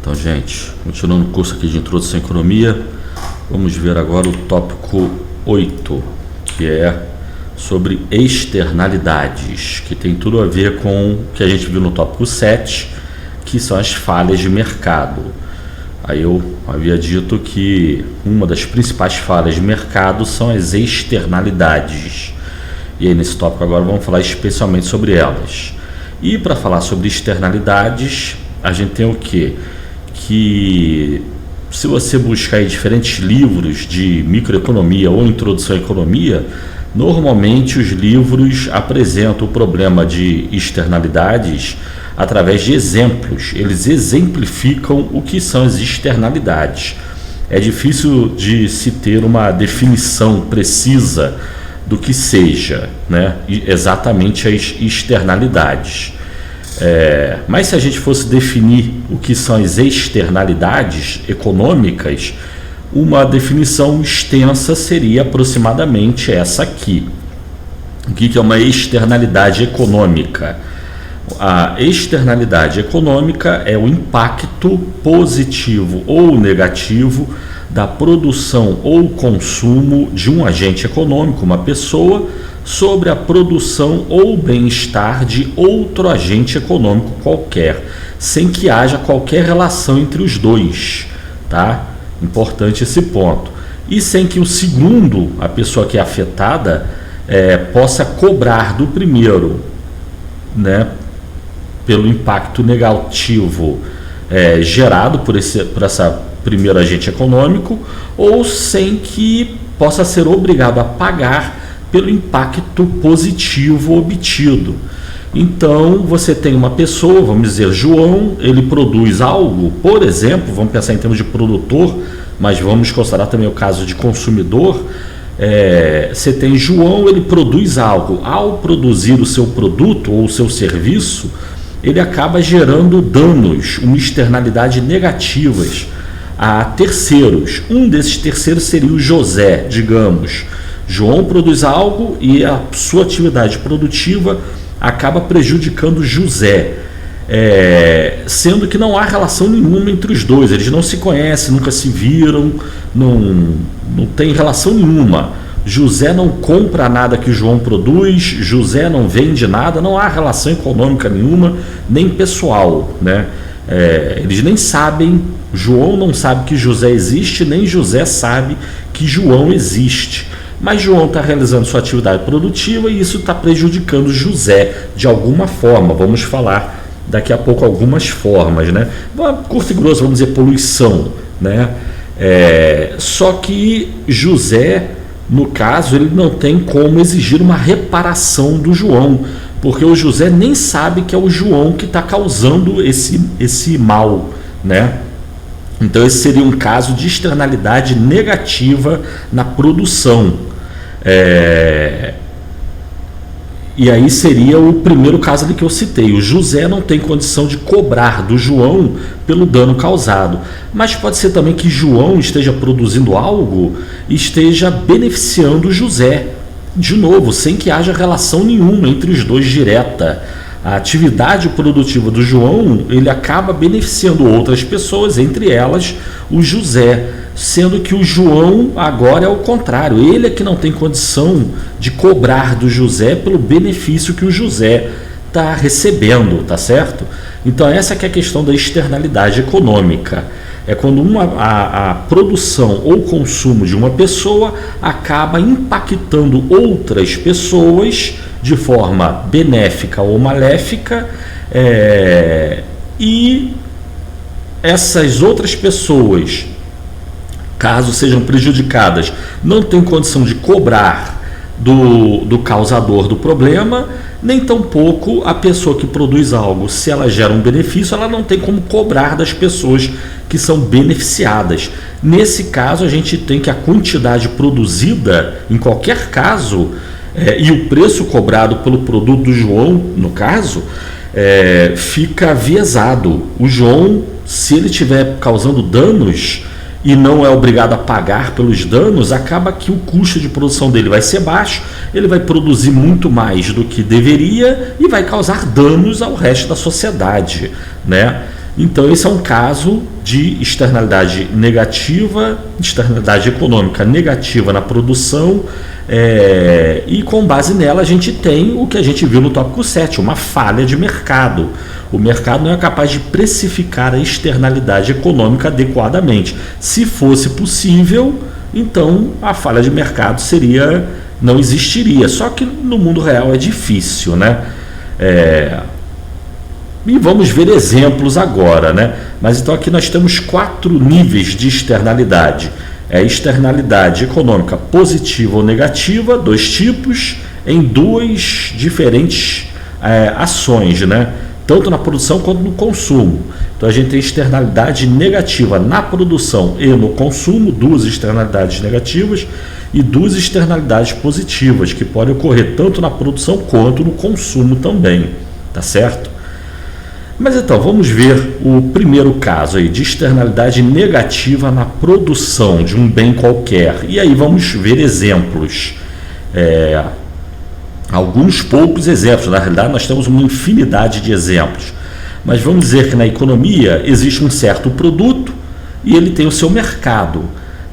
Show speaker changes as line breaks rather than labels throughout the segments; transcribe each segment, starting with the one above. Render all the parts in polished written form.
Então, gente, continuando o curso aqui de Introdução à Economia, vamos ver agora o tópico 8, que é sobre externalidades, que tem tudo a ver com o que a gente viu no tópico 7, que são as falhas de mercado. Aí eu havia dito que uma das principais falhas de mercado são as externalidades. E aí nesse tópico agora vamos falar especialmente sobre elas. E para falar sobre externalidades, a gente tem o quê? Que se você buscar aí diferentes livros de microeconomia ou introdução à economia, normalmente os livros apresentam o problema de externalidades através de exemplos. Eles exemplificam o que são as externalidades. É difícil de se ter uma definição precisa do que seja, né, exatamente as externalidades. Mas se a gente fosse definir o que são as externalidades econômicas, uma definição extensa seria aproximadamente essa aqui. O que é uma externalidade econômica? A externalidade econômica é o impacto positivo ou negativo da produção ou consumo de um agente econômico, uma pessoa, sobre a produção ou bem-estar de outro agente econômico qualquer, sem que haja qualquer relação entre os dois, tá? Importante esse ponto. E sem que o segundo, a pessoa que é afetada, possa cobrar do primeiro, né, pelo impacto negativo gerado por essa primeiro agente econômico, ou sem que possa ser obrigado a pagar pelo impacto positivo obtido. Então, você tem uma pessoa, vamos dizer, João, ele produz algo, por exemplo, vamos pensar em termos de produtor, mas vamos considerar também o caso de consumidor. Você tem João, ele produz algo. Ao produzir o seu produto ou o seu serviço, ele acaba gerando danos, uma externalidade negativas a terceiros. Um desses terceiros seria o José, digamos. João produz algo e a sua atividade produtiva acaba prejudicando José, sendo que não há relação nenhuma entre os dois, eles não se conhecem, nunca se viram, não tem relação nenhuma. José não compra nada que João produz, José não vende nada, não há relação econômica nenhuma, nem pessoal, né? Eles nem sabem, João não sabe que José existe, nem José sabe que João existe. Mas João está realizando sua atividade produtiva e isso está prejudicando José de alguma forma. Vamos falar daqui a pouco algumas formas, né? Curto e grosso, vamos dizer poluição, né? Só que José, no caso, ele não tem como exigir uma reparação do João, porque o José nem sabe que é o João que está causando esse mal, né? Então esse seria um caso de externalidade negativa na produção. E aí seria o primeiro caso ali que eu citei. O José não tem condição de cobrar do João pelo dano causado, mas pode ser também que João esteja produzindo algo e esteja beneficiando o José, de novo, sem que haja relação nenhuma entre os dois direta. A atividade produtiva do João, ele acaba beneficiando outras pessoas, entre elas o José, sendo que o João agora é o contrário, ele é que não tem condição de cobrar do José pelo benefício que o José está recebendo, tá certo? Então essa que é a questão da externalidade econômica. É quando a produção ou consumo de uma pessoa acaba impactando outras pessoas de forma benéfica ou maléfica, e essas outras pessoas, caso sejam prejudicadas, não têm condição de cobrar do causador do problema, nem tampouco a pessoa que produz algo, se ela gera um benefício, ela não tem como cobrar das pessoas que são beneficiadas. Nesse caso, a gente tem que a quantidade produzida, em qualquer caso, e o preço cobrado pelo produto do João, no caso, fica viesado. O João, se ele estiver causando danos e não é obrigado a pagar pelos danos, acaba que o custo de produção dele vai ser baixo, ele vai produzir muito mais do que deveria e vai causar danos ao resto da sociedade, né? Então, esse é um caso de externalidade negativa, externalidade econômica negativa na produção, e com base nela a gente tem o que a gente viu no tópico 7, uma falha de mercado. O mercado não é capaz de precificar a externalidade econômica adequadamente. Se fosse possível, então a falha de mercado não existiria. Só que no mundo real é difícil, né? E vamos ver exemplos agora, né? Mas então aqui nós temos 4 níveis de externalidade. Externalidade econômica positiva ou negativa, 2 tipos, em 2 diferentes ações, né? Tanto na produção quanto no consumo. Então a gente tem externalidade negativa na produção e no consumo, 2 externalidades negativas e 2 externalidades positivas, que podem ocorrer tanto na produção quanto no consumo também, tá certo? Mas então, vamos ver o primeiro caso aí, de externalidade negativa na produção de um bem qualquer. E aí vamos ver exemplos. Alguns poucos exemplos, na realidade nós temos uma infinidade de exemplos. Mas vamos dizer que na economia existe um certo produto e ele tem o seu mercado,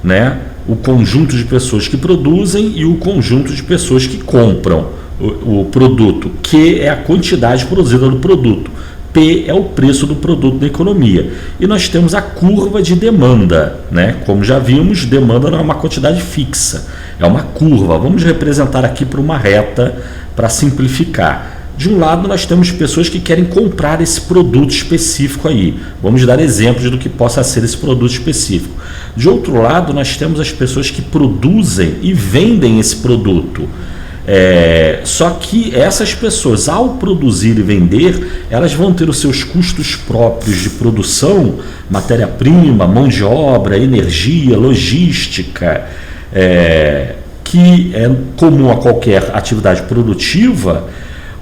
né? O conjunto de pessoas que produzem e o conjunto de pessoas que compram o produto, Q é a quantidade produzida do produto. P é o preço do produto na economia. E nós temos a curva de demanda, né? Como já vimos, demanda não é uma quantidade fixa, é uma curva. Vamos representar aqui por uma reta para simplificar. De um lado nós temos pessoas que querem comprar esse produto específico aí. Vamos dar exemplos do que possa ser esse produto específico. De outro lado nós temos as pessoas que produzem e vendem esse produto. Só que essas pessoas, ao produzir e vender, elas vão ter os seus custos próprios de produção, matéria-prima, mão de obra, energia, logística, que é comum a qualquer atividade produtiva,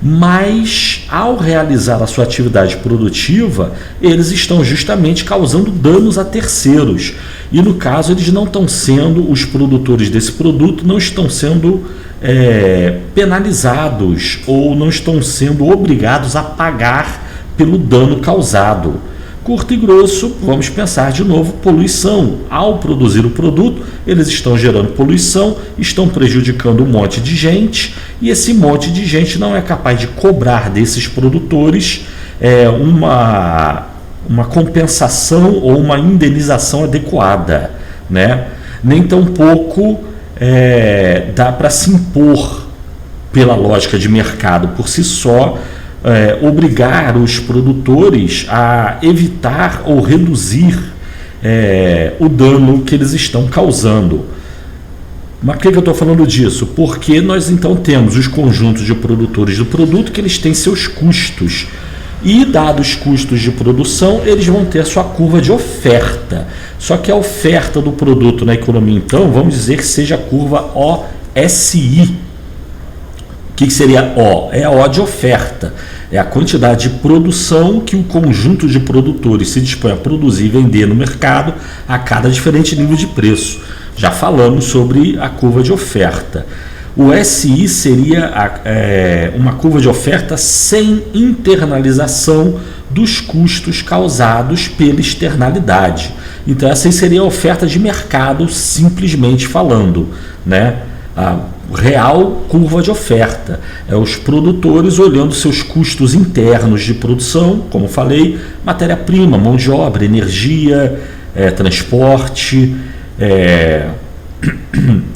mas ao realizar a sua atividade produtiva, eles estão justamente causando danos a terceiros. E no caso, eles não estão sendo, os produtores desse produto não estão sendo penalizados ou não estão sendo obrigados a pagar pelo dano causado. Curto e grosso, vamos pensar de novo, poluição. Ao produzir o produto, eles estão gerando poluição, estão prejudicando um monte de gente, e esse monte de gente não é capaz de cobrar desses produtores uma compensação ou uma indenização adequada, né? Nem tampouco dá para se impor pela lógica de mercado por si só, obrigar os produtores a evitar ou reduzir o dano que eles estão causando. Mas por que eu estou falando disso? Porque nós então temos os conjuntos de produtores do produto que eles têm seus custos. E dados os custos de produção, eles vão ter a sua curva de oferta. Só que a oferta do produto na economia, então, vamos dizer que seja a curva OSI. O que seria O? É a O de oferta. É a quantidade de produção que o conjunto de produtores se dispõe a produzir e vender no mercado a cada diferente nível de preço. Já falamos sobre a curva de oferta. O SI seria uma curva de oferta sem internalização dos custos causados pela externalidade. Então essa seria a oferta de mercado, simplesmente falando, né? A real curva de oferta. Os produtores olhando seus custos internos de produção, como falei, matéria-prima, mão de obra, energia, transporte,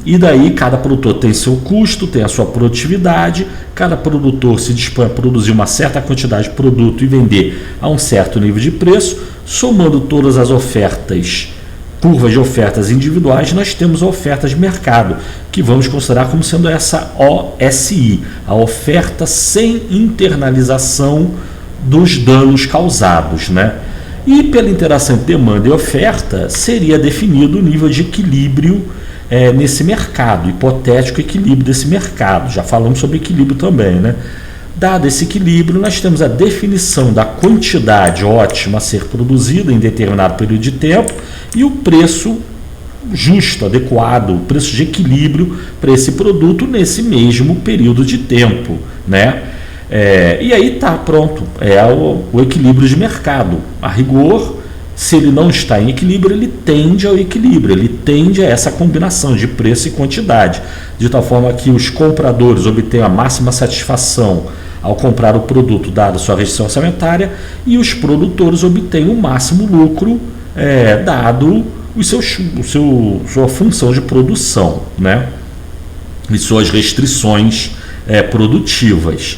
e daí cada produtor tem seu custo, tem a sua produtividade, cada produtor se dispõe a produzir uma certa quantidade de produto e vender a um certo nível de preço. Somando todas as ofertas, curvas de ofertas individuais, nós temos a oferta de mercado, que vamos considerar como sendo essa OSI, a oferta sem internalização dos danos causados, né? E pela interação entre demanda e oferta seria definido o nível de equilíbrio nesse mercado, hipotético equilíbrio desse mercado. Já falamos sobre equilíbrio também, né? Dado esse equilíbrio, nós temos a definição da quantidade ótima a ser produzida em determinado período de tempo e o preço justo, adequado, o preço de equilíbrio para esse produto nesse mesmo período de tempo, né? E aí tá pronto, o equilíbrio de mercado. A rigor, se ele não está em equilíbrio, ele tende ao equilíbrio, ele tende a essa combinação de preço e quantidade, de tal forma que os compradores obtenham a máxima satisfação ao comprar o produto, dada a sua restrição orçamentária, e os produtores obtêm o máximo lucro, dado sua função de produção, né? E suas restrições produtivas.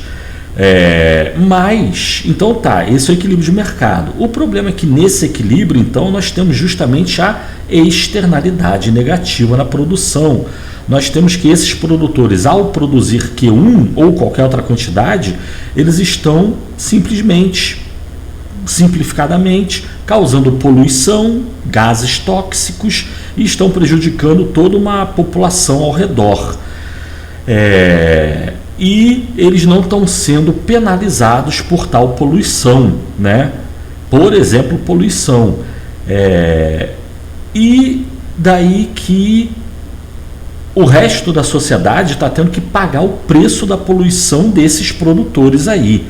Então esse é o equilíbrio de mercado. O problema é que nesse equilíbrio, então, nós temos justamente a externalidade negativa na produção. Nós temos que esses produtores, ao produzir Q1 ou qualquer outra quantidade, eles estão simplificadamente, causando poluição, gases tóxicos, e estão prejudicando toda uma população ao redor. E eles não estão sendo penalizados por tal poluição, né? Por exemplo, poluição. E daí que o resto da sociedade está tendo que pagar o preço da poluição desses produtores aí.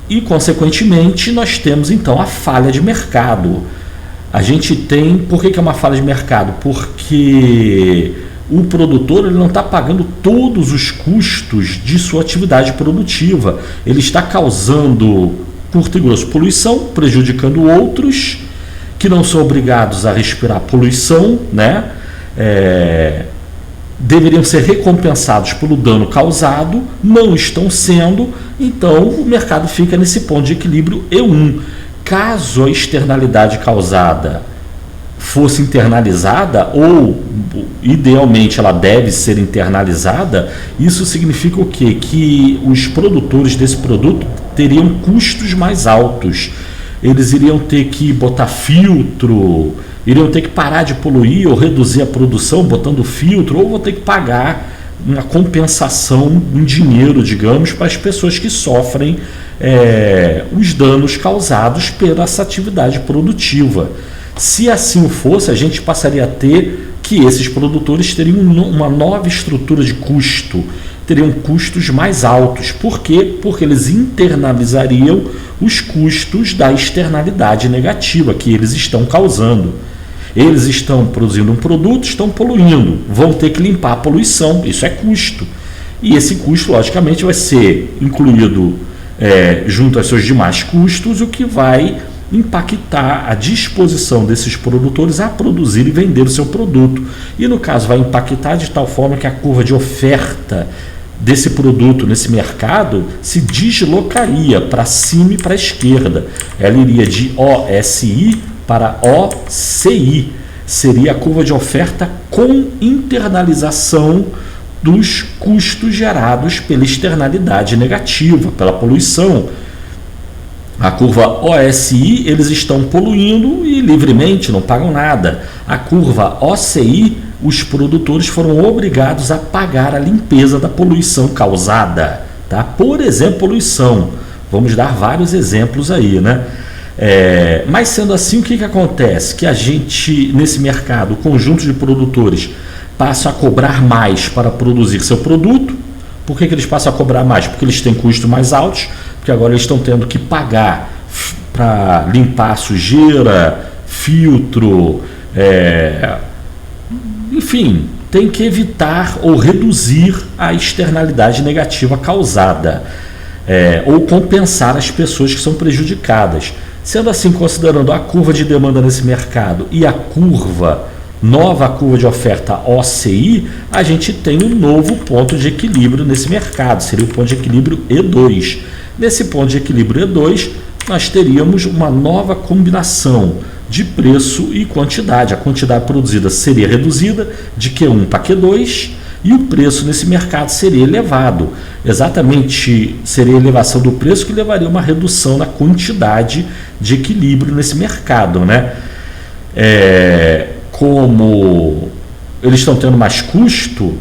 E, consequentemente, nós temos, então, a falha de mercado. A gente tem... Por que é uma falha de mercado? Porque o produtor ele não está pagando todos os custos de sua atividade produtiva. Ele está causando, curto e grosso, poluição, prejudicando outros que não são obrigados a respirar poluição, né? Deveriam ser recompensados pelo dano causado, não estão sendo, então o mercado fica nesse ponto de equilíbrio E1. Caso a externalidade causada fosse internalizada, ou idealmente ela deve ser internalizada, isso significa o quê? Que os produtores desse produto teriam custos mais altos. Eles iriam ter que botar filtro, iriam ter que parar de poluir ou reduzir a produção botando filtro, ou vão ter que pagar uma compensação em dinheiro, digamos, para as pessoas que sofrem os danos causados pela essa atividade produtiva. Se assim fosse, a gente passaria a ter que esses produtores teriam uma nova estrutura de custo, teriam custos mais altos. Por quê? Porque eles internalizariam os custos da externalidade negativa que eles estão causando. Eles estão produzindo um produto, estão poluindo, vão ter que limpar a poluição, isso é custo. E esse custo, logicamente, vai ser incluído junto aos seus demais custos, o que vai impactar a disposição desses produtores a produzir e vender o seu produto. E, no caso, vai impactar de tal forma que a curva de oferta desse produto nesse mercado se deslocaria para cima e para a esquerda. Ela iria de OSI para OCI. Seria a curva de oferta com internalização dos custos gerados pela externalidade negativa, pela poluição. A curva OSI, eles estão poluindo e livremente, não pagam nada. A curva OCI, os produtores foram obrigados a pagar a limpeza da poluição causada. Tá? Por exemplo, poluição. Vamos dar vários exemplos aí, né? Mas sendo assim, o que acontece? Que a gente, nesse mercado, o conjunto de produtores passa a cobrar mais para produzir seu produto. Por que eles passam a cobrar mais? Porque eles têm custos mais altos, porque agora eles estão tendo que pagar para limpar a sujeira, filtro, enfim, tem que evitar ou reduzir a externalidade negativa causada, ou compensar as pessoas que são prejudicadas. Sendo assim, considerando a curva de demanda nesse mercado e a nova curva de oferta OCI, a gente tem um novo ponto de equilíbrio nesse mercado, seria o ponto de equilíbrio E2. Nesse ponto de equilíbrio E2, nós teríamos uma nova combinação de preço e quantidade. A quantidade produzida seria reduzida de Q1 para Q2 e o preço nesse mercado seria elevado. Exatamente, seria a elevação do preço que levaria a uma redução na quantidade de equilíbrio nesse mercado, né? Como eles estão tendo mais custo,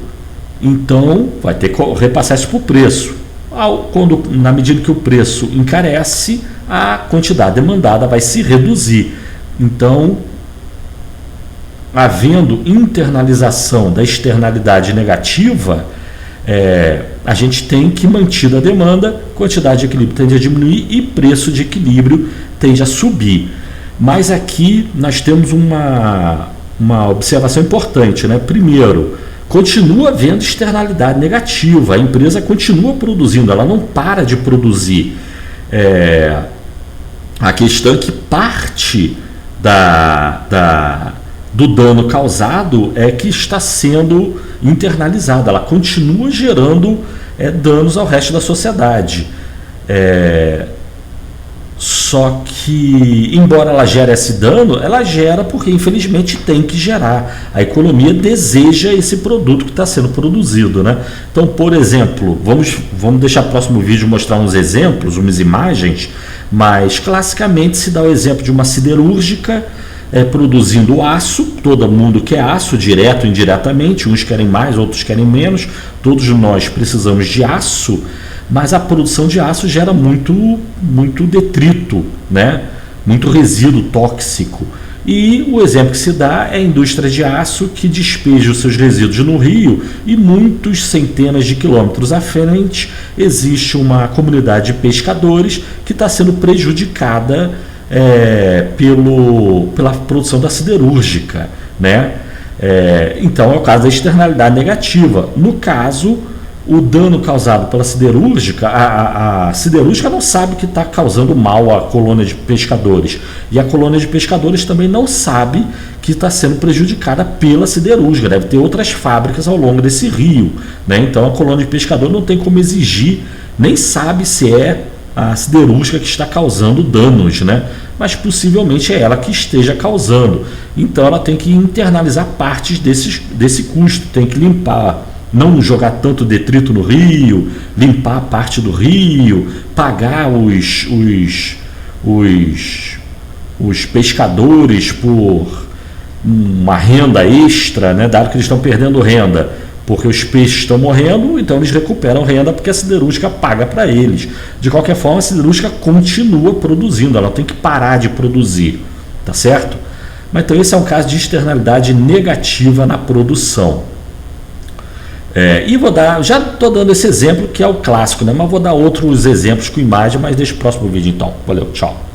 então vai ter que repassar isso para o preço. Na medida que o preço encarece, a quantidade demandada vai se reduzir. Então, havendo internalização da externalidade negativa, a gente tem que manter a demanda, quantidade de equilíbrio tende a diminuir e preço de equilíbrio tende a subir. Mas aqui nós temos uma observação importante, né? Primeiro, continua havendo externalidade negativa, a empresa continua produzindo, ela não para de produzir. A questão é que parte do dano causado é que está sendo internalizada, ela continua gerando danos ao resto da sociedade. Só que, embora ela gere esse dano, ela gera porque infelizmente tem que gerar. A economia deseja esse produto que está sendo produzido, né? Então, por exemplo, vamos deixar o próximo vídeo mostrar uns exemplos, umas imagens, mas classicamente se dá o exemplo de uma siderúrgica produzindo aço. Todo mundo quer aço, direto ou indiretamente, uns querem mais, outros querem menos, todos nós precisamos de aço, mas a produção de aço gera muito detrito, né? Muito resíduo tóxico. E o exemplo que se dá é a indústria de aço, que despeja os seus resíduos no rio, e muitos centenas de quilômetros à frente existe uma comunidade de pescadores que está sendo prejudicada pela produção da siderúrgica, né? Então é o caso da externalidade negativa. No caso, o dano causado pela siderúrgica, a siderúrgica não sabe que está causando mal à colônia de pescadores, e a colônia de pescadores também não sabe que está sendo prejudicada pela siderúrgica. Deve ter outras fábricas ao longo desse rio, né? Então a colônia de pescadores não tem como exigir, nem sabe se é a siderúrgica que está causando danos, né? Mas possivelmente é ela que esteja causando. Então ela tem que internalizar partes desse custo, tem que limpar, não jogar tanto detrito no rio, limpar a parte do rio, pagar os pescadores por uma renda extra, né? Dado que eles estão perdendo renda porque os peixes estão morrendo, então eles recuperam renda porque a siderúrgica paga para eles. De qualquer forma, a siderúrgica continua produzindo, ela tem que parar de produzir, tá certo? Mas então esse é um caso de externalidade negativa na produção. E já estou dando esse exemplo que é o clássico, né? Mas vou dar outros exemplos com imagem, mas deixa o próximo vídeo então. Valeu, tchau.